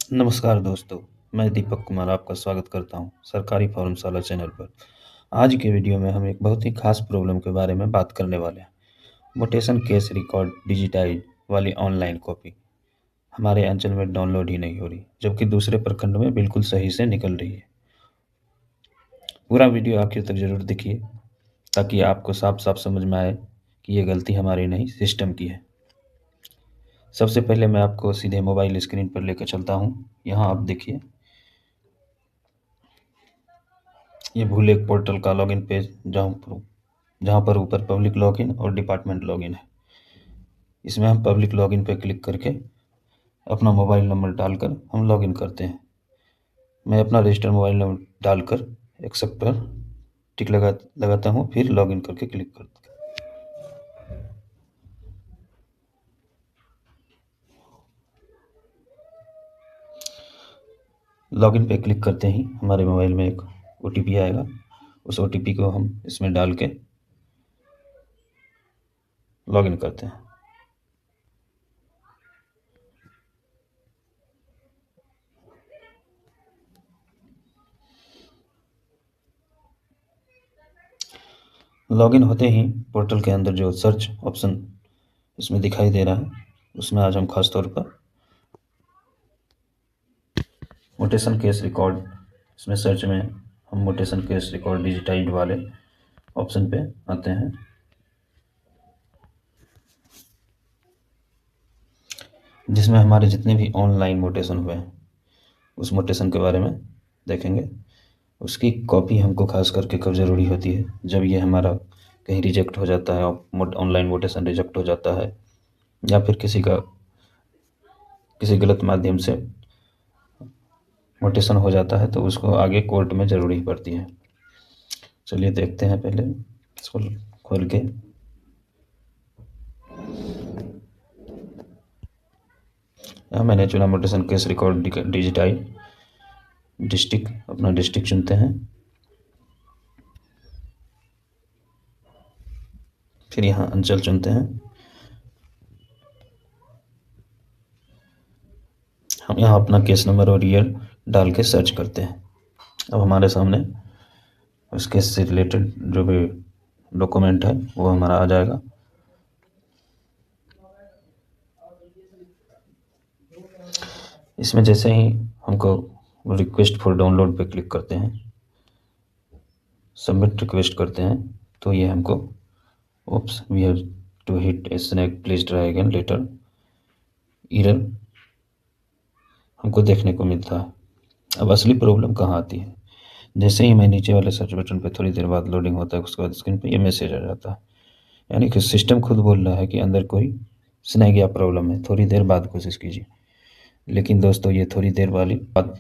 नमस्कार दोस्तों, मैं दीपक कुमार आपका स्वागत करता हूं सरकारी फॉर्मशाला चैनल पर। आज के वीडियो में हम एक बहुत ही खास प्रॉब्लम के बारे में बात करने वाले हैं। मोटेशन केस रिकॉर्ड डिजिटाइज वाली ऑनलाइन कॉपी हमारे अंचल में डाउनलोड ही नहीं हो रही, जबकि दूसरे प्रखंड में बिल्कुल सही से निकल रही है। पूरा वीडियो आखिर तक जरूर देखिए ताकि आपको साफ साफ समझ में आए कि ये गलती हमारी नहीं, सिस्टम की है। सबसे पहले मैं आपको सीधे मोबाइल स्क्रीन पर लेकर चलता हूँ। यहाँ आप देखिए, ये भूल एक पोर्टल का लॉगिन पेज जहाँ पर ऊपर पब्लिक लॉगिन और डिपार्टमेंट लॉगिन है। इसमें हम पब्लिक लॉगिन पर क्लिक करके अपना मोबाइल नंबर डालकर हम लॉगिन करते हैं। मैं अपना रजिस्टर्ड मोबाइल नंबर डालकर एक्सेप्ट पर टिक लगाता हूँ, फिर लॉगिन करके क्लिक करता हूँ। लॉगिन पे क्लिक करते ही हमारे मोबाइल में एक OTP आएगा। उस OTP को हम इसमें डाल के लॉगिन करते हैं। लॉगिन होते ही पोर्टल के अंदर जो सर्च ऑप्शन इसमें दिखाई दे रहा है, उसमें आज हम खास तौर पर मोटेशन केस रिकॉर्ड, इसमें सर्च में हम मोटेशन केस रिकॉर्ड डिजिटाइज वाले ऑप्शन पे आते हैं। जिसमें हमारे जितने भी ऑनलाइन मोटेशन हुए हैं उस मोटेशन के बारे में देखेंगे। उसकी कॉपी हमको खास करके कब ज़रूरी होती है, जब ये हमारा कहीं रिजेक्ट हो जाता है, ऑनलाइन मोटेशन रिजेक्ट हो जाता है, या फिर किसी गलत माध्यम से मोटेशन हो जाता है, तो उसको आगे कोर्ट में ज़रूरी पड़ती है। चलिए देखते हैं पहले इसको खोल के। यहाँ मैंने चुना mutation case record digitise district, अपना डिस्ट्रिक्ट चुनते हैं। फिर यहाँ अंचल चुनते हैं। हम यहाँ अपना केस नंबर और ईयर डाल के सर्च करते हैं। अब हमारे सामने उस केस से रिलेटेड जो भी डॉक्यूमेंट है वो हमारा आ जाएगा। इसमें जैसे ही हमको रिक्वेस्ट फॉर डाउनलोड पे क्लिक करते हैं, सबमिट रिक्वेस्ट करते हैं, तो ये हमको oops we have to hit a snag please try again later error हमको देखने को मिलता है। अब असली प्रॉब्लम कहाँ आती है? जैसे ही मैं नीचे वाले सर्च बटन पे थोड़ी देर बाद लोडिंग होता है, उसके बाद स्क्रीन पे ये मैसेज आ जाता है, यानी कि सिस्टम खुद बोल रहा है कि अंदर कोई स्नैग या प्रॉब्लम है, थोड़ी देर बाद कोशिश कीजिए। लेकिन दोस्तों, ये थोड़ी देर वाली बात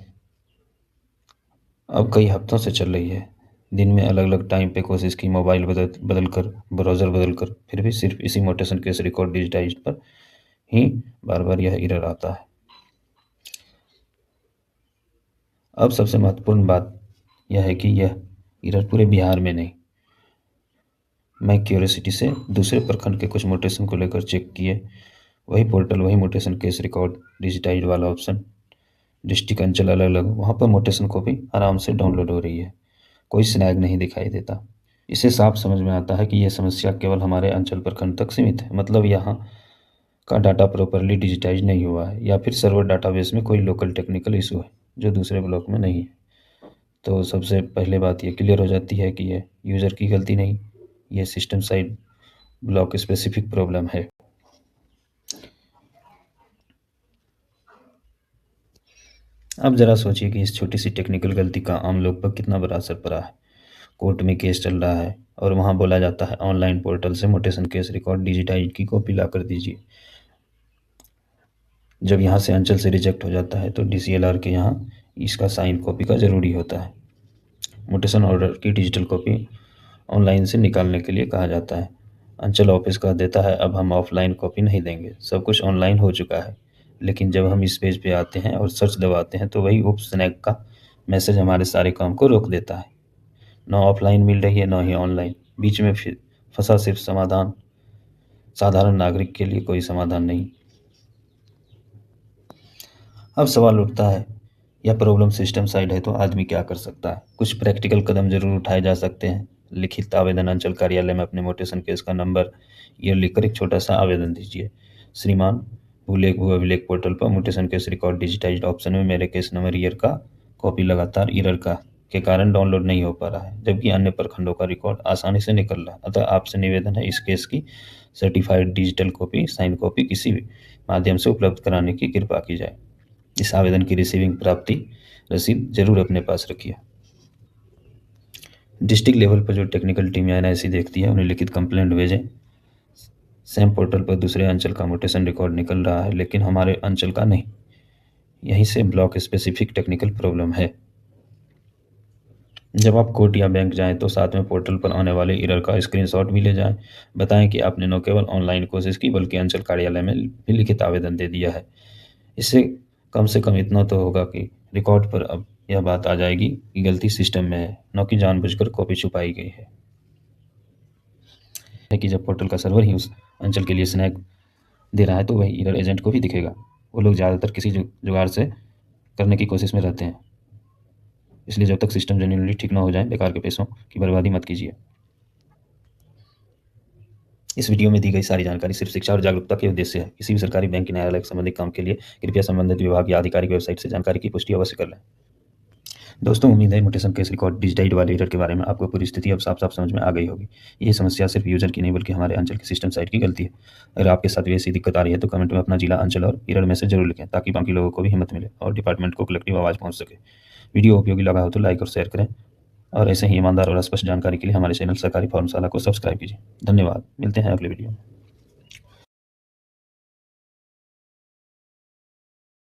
अब कई हफ्तों से चल रही है। दिन में अलग अलग टाइम पे कोशिश की, मोबाइल बदल कर, ब्राउज़र बदल कर, फिर भी सिर्फ इसी मोटेशन केस रिकॉर्ड डिजिटाइज पर ही बार बार यह एरर आता है। अब सबसे महत्वपूर्ण बात यह है कि यह एरर पूरे बिहार में नहीं। मैं क्यूरियोसिटी से दूसरे प्रखंड के कुछ मोटेशन को लेकर चेक किए, वही पोर्टल, वही मोटेशन केस रिकॉर्ड डिजिटाइज वाला ऑप्शन, डिस्ट्रिक्ट अंचल अलग अलग, वहाँ पर मोटेशन कॉपी आराम से डाउनलोड हो रही है, कोई स्नैग नहीं दिखाई देता। इससे साफ समझ में आता है कि यह समस्या केवल हमारे अंचल प्रखंड तक सीमित है, मतलब यहाँ का डाटा प्रॉपरली डिजिटाइज नहीं हुआ है, या फिर सर्वर डाटाबेस में कोई लोकल टेक्निकल इशू है जो दूसरे ब्लॉक में नहीं है। तो सबसे पहले बात ये क्लियर हो जाती है कि ये यूज़र की गलती नहीं, ये system side block specific problem है। अब ज़रा सोचिए कि इस छोटी सी टेक्निकल गलती का आम लोग पर कितना बड़ा असर पड़ा है। कोर्ट में केस चल रहा है और वहाँ बोला जाता है ऑनलाइन पोर्टल से मोटेशन केस रिकॉर्ड डिजिटाइज की कॉपी ला कर दीजिए। जब यहाँ से अंचल से रिजेक्ट हो जाता है तो DCLR के यहाँ इसका साइन कॉपी का ज़रूरी होता है। मोटेशन ऑर्डर की डिजिटल कॉपी ऑनलाइन से निकालने के लिए कहा जाता है। अंचल ऑफिस कह देता है अब हम ऑफलाइन कॉपी नहीं देंगे, सब कुछ ऑनलाइन हो चुका है। लेकिन जब हम इस पेज पे आते हैं और सर्च दबाते हैं तो वही उप स्नैक का मैसेज हमारे सारे काम को रोक देता है। ना ऑफलाइन मिल रही है, ना ही ऑनलाइन, बीच में फिर फंसा सिर्फ समाधान, साधारण नागरिक के लिए कोई समाधान नहीं। अब सवाल उठता है, यह प्रॉब्लम सिस्टम साइड है तो आदमी क्या कर सकता है? कुछ प्रैक्टिकल कदम जरूर उठाए जा सकते हैं। लिखित आवेदन अंचल कार्यालय में अपने म्यूटेशन केस का नंबर, ईयर लिखकर एक छोटा सा आवेदन दीजिए। श्रीमान, भूलेख भू अभिलेख पोर्टल पर mutation case record digitised option में मेरे केस नंबर ईयर का कॉपी लगातार ईरर का के कारण डाउनलोड नहीं हो पा रहा है, जबकि अन्य प्रखंडों का रिकॉर्ड आसानी से निकल रहा है। अतः आपसे निवेदन है, इस केस की certified digital copy, sign copy किसी भी माध्यम से उपलब्ध कराने की कृपा की जाए। इस आवेदन की रिसीविंग प्राप्ति रसीद जरूर अपने पास रखिए। डिस्ट्रिक्ट लेवल पर जो टेक्निकल टीम या एनआईसी देखती है, उन्हें लिखित कंप्लेंट भेजें। सैम पोर्टल पर दूसरे अंचल का म्यूटेशन रिकॉर्ड निकल रहा है, लेकिन हमारे अंचल का नहीं। यहीं से ब्लॉक स्पेसिफिक टेक्निकल प्रॉब्लम है। जब आप कोर्ट या बैंक जाएं तो साथ में पोर्टल पर आने वाले एरर का स्क्रीनशॉट भी ले जाएं। बताएं कि आपने न केवल ऑनलाइन कोशिश की, बल्कि अंचल कार्यालय में भी लिखित आवेदन दे दिया है। इससे कम से कम इतना तो होगा कि रिकॉर्ड पर अब यह बात आ जाएगी कि गलती सिस्टम में है, न कि जानबूझकर कॉपी छुपाई गई है कि जब पोर्टल का सर्वर ही उस अंचल के लिए स्नैक दे रहा है तो वही एरर एजेंट को भी दिखेगा। वो लोग ज़्यादातर किसी जुगाड़ से करने की कोशिश में रहते हैं। इसलिए जब तक सिस्टम जेन्युइनली ठीक ना हो जाए, बेकार के पैसों की बर्बादी मत कीजिए। इस वीडियो में दी गई सारी जानकारी सिर्फ शिक्षा और जागरूकता के उद्देश्य है। किसी भी सरकारी बैंक, न्यायालय संबंधित काम के लिए कृपया संबंधित विभाग या आधिकारिक वेबसाइट से जानकारी की पुष्टि अवश्य कर लें। दोस्तों, उम्मीद है म्यूटेशन केस रिकॉर्ड डिजिटाइज्ड वाले एरर के बारे में आपको पूरी स्थिति अब साफ साफ समझ में आ गई होगी। ये समस्या सिर्फ यूजर की नहीं, बल्कि हमारे अंचल की सिस्टम साइड की गलती है। अगर आपके साथ भी ऐसी दिक्कत आ रही है तो कमेंट में अपना जिला, अंचल और एरर मैसेज जरूर लिखें, ताकि बाकी लोगों को भी हिम्मत मिले और डिपार्टमेंट को कलेक्टिव आवाज़ पहुंच सके। वीडियो उपयोगी लगा हो तो लाइक और शेयर करें, और ऐसे ही ईमानदार और स्पष्ट जानकारी के लिए हमारे चैनल सरकारी फॉर्मशाला को सब्सक्राइब कीजिए। धन्यवाद। मिलते हैं अगले वीडियो में।